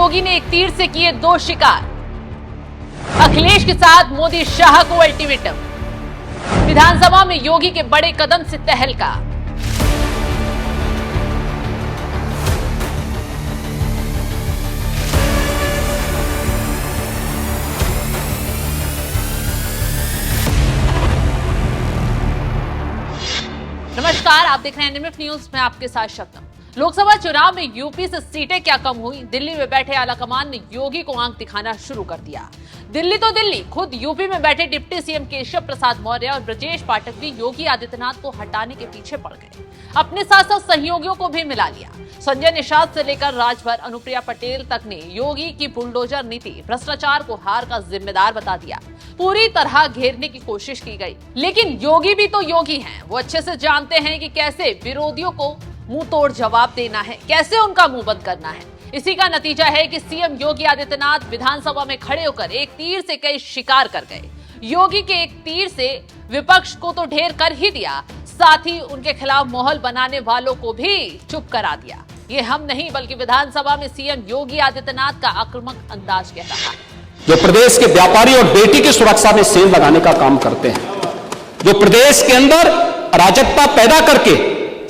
योगी ने एक तीर से किए 2 शिकार। अखिलेश के साथ मोदी शाह को अल्टीमेटम। विधानसभा में योगी के बड़े कदम से तहलका। नमस्कार, आप देख रहे हैं एनएमएफ न्यूज में आपके साथ शब्नम। लोकसभा चुनाव में यूपी से सीटें क्या कम हुई, दिल्ली में बैठे आलाकमान ने योगी को आंख दिखाना शुरू कर दिया। दिल्ली तो दिल्ली, खुद यूपी में बैठे डिप्टी सीएम केशव प्रसाद मौर्य और ब्रजेश पाठक भी योगी आदित्यनाथ को हटाने के पीछे पड़ गए। अपने साथ साथ सहयोगियों को भी मिला लिया। संजय निषाद से लेकर राजभर अनुप्रिया पटेल तक ने योगी की बुलडोजर नीति, भ्रष्टाचार को हार का जिम्मेदार बता दिया। पूरी तरह घेरने की कोशिश की गई, लेकिन योगी भी तो योगी हैं। वो अच्छे से जानते हैं कि कैसे विरोधियों को मुंह तोड़ जवाब देना है, कैसे उनका मुंह बंद करना है। इसी का नतीजा है कि सीएम योगी आदित्यनाथ विधानसभा में खड़े होकर एक तीर से कई शिकार कर गए। योगी के एक तीर से विपक्ष को तो ढेर कर ही दिया, साथ ही उनके खिलाफ माहौल बनाने वालों को भी चुप करा दिया। ये हम नहीं बल्कि विधानसभा में सीएम योगी आदित्यनाथ का आक्रामक अंदाज कह रहा है। जो प्रदेश के व्यापारी और बेटी की सुरक्षा में सेल लगाने का काम करते हैं, जो प्रदेश के अंदर अराजकता पैदा करके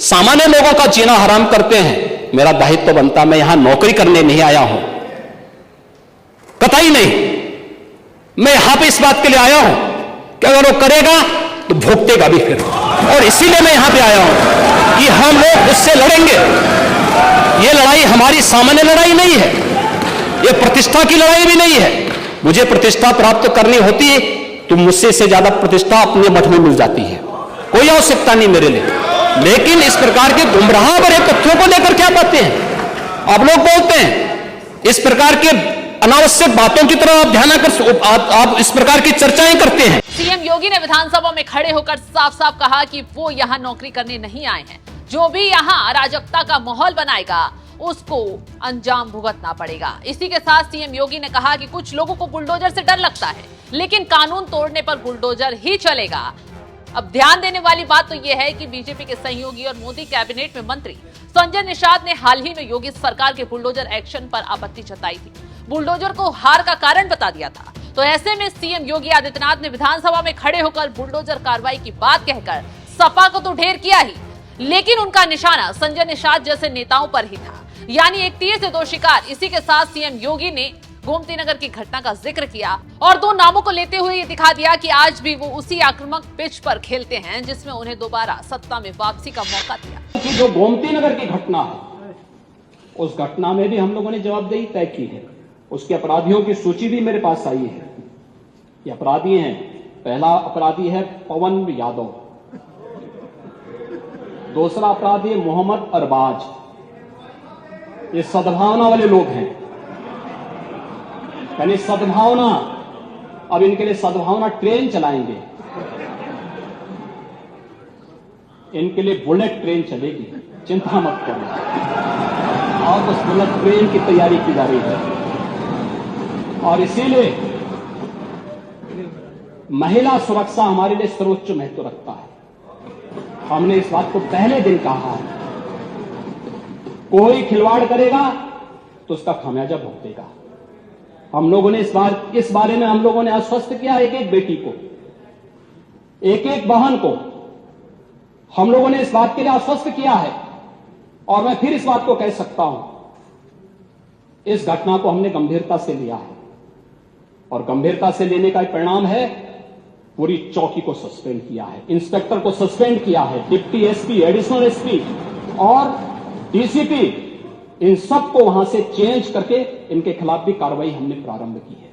सामान्य लोगों का जीना हराम करते हैं, मेरा दायित्व बनता, मैं यहां नौकरी करने नहीं आया हूं, कतई नहीं। मैं यहां पे इस बात के लिए आया हूं कि अगर वो करेगा तो भुगतेगा भी फिर, और इसीलिए मैं यहां पे आया हूं कि हम लोग उससे लड़ेंगे। ये लड़ाई हमारी सामान्य लड़ाई नहीं है, ये प्रतिष्ठा की लड़ाई भी नहीं है। मुझे प्रतिष्ठा प्राप्त करनी होती है तो मुझसे से ज्यादा प्रतिष्ठा अपने मठ में मिल जाती है, कोई आवश्यकता नहीं मेरे लिए। लेकिन इस प्रकार के गुमराह भरे तथ्यों को लेकर क्या बातें हैं आप लोग बोलते हैं, इस प्रकार के अनावश्यक बातों की तरफ आप ध्यान कर, आप इस प्रकार की चर्चाएं करते हैं। सीएम योगी ने विधानसभा में खड़े होकर साफ साफ कहा कि वो यहाँ नौकरी करने नहीं आए हैं। जो भी यहाँ अराजकता का माहौल बनाएगा उसको अंजाम भुगतना पड़ेगा। इसी के साथ सीएम योगी ने कहा कि कुछ लोगों को बुलडोजर से डर लगता है, लेकिन कानून तोड़ने पर बुलडोजर ही चलेगा। अब ध्यान देने वाली बात तो यह है कि बीजेपी के सहयोगी और मोदी कैबिनेट में मंत्री संजय निषाद ने हाल ही में योगी सरकार के बुलडोजर एक्शन पर आपत्ति जताई थी, बुलडोजर को हार का कारण बता दिया था। तो ऐसे में सीएम योगी आदित्यनाथ ने विधानसभा में खड़े होकर बुलडोजर कार्रवाई की बात कहकर सपा को तो ढेर किया ही, लेकिन उनका निशाना संजय निषाद जैसे नेताओं पर ही था, यानी एक तीर से 2 शिकार। इसी के साथ सीएम योगी ने गोमती नगर की घटना का जिक्र किया और 2 नामों को लेते हुए ये दिखा दिया कि आज भी वो उसी आक्रामक पिच पर खेलते हैं जिसमें उन्हें दोबारा सत्ता में वापसी का मौका दिया। कि जो गोमती नगर की घटना है, उस घटना में भी हम लोगों ने जवाबदेही तय की है। उसके अपराधियों की सूची भी मेरे पास आई है। ये अपराधी हैं, पहला अपराधी है पवन यादव, दूसरा अपराधी है मोहम्मद अरबाज। ये सद्भावना वाले लोग हैं, यानी सद्भावना, अब इनके लिए सद्भावना ट्रेन चलाएंगे, इनके लिए बुलेट ट्रेन चलेगी, चिंता मत करो। और उस बुलेट ट्रेन की तैयारी की जा रही है, और इसीलिए महिला सुरक्षा हमारे लिए सर्वोच्च महत्व रखता है। हमने इस बात को पहले दिन कहा है, कोई खिलवाड़ करेगा तो उसका खामियाजा भुगतेगा। हम लोगों ने इस बारे में हम लोगों ने आश्वस्त किया, एक एक बेटी को, एक एक बहन को हम लोगों ने इस बात के लिए आश्वस्त किया है। और मैं फिर इस बात को कह सकता हूं, इस घटना को हमने गंभीरता से लिया है, और गंभीरता से लेने का परिणाम है पूरी चौकी को सस्पेंड किया है, इंस्पेक्टर को सस्पेंड किया है, डिप्टी एसपी, एडिशनल एसपी और डीसीपी, इन सबको वहां से चेंज करके इनके खिलाफ भी कार्रवाई हमने प्रारंभ की है।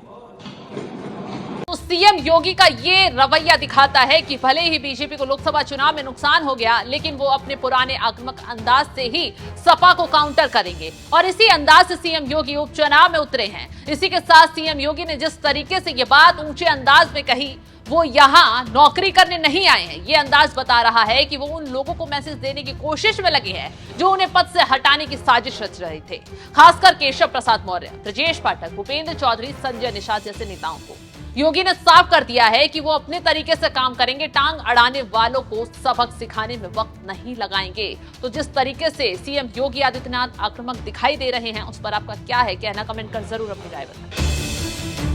तो सीएम योगी का ये रवैया दिखाता है कि भले ही बीजेपी को लोकसभा चुनाव में नुकसान हो गया, लेकिन वो अपने पुराने आक्रामक अंदाज से ही सपा को काउंटर करेंगे, और इसी अंदाज से सीएम योगी उपचुनाव में उतरे हैं। इसी के साथ सीएम योगी ने जिस तरीके से ये बात ऊंचे अंदाज में कही, वो यहाँ नौकरी करने नहीं आए हैं, ये अंदाज बता रहा है कि वो उन लोगों को मैसेज देने की कोशिश में लगे हैं जो उन्हें पद से हटाने की साजिश रच रहे थे, खासकर केशव प्रसाद मौर्य, ब्रजेश पाठक, भूपेंद्र चौधरी, संजय निषाद जैसे नेताओं को। योगी ने साफ कर दिया है कि वो अपने तरीके से काम करेंगे, टांग अड़ाने वालों को सबक सिखाने में वक्त नहीं लगाएंगे। तो जिस तरीके से सीएम योगी आदित्यनाथ आक्रामक दिखाई दे रहे हैं, उस पर आपका क्या है कहना? कमेंट कर जरूर अपनी राय बताएं।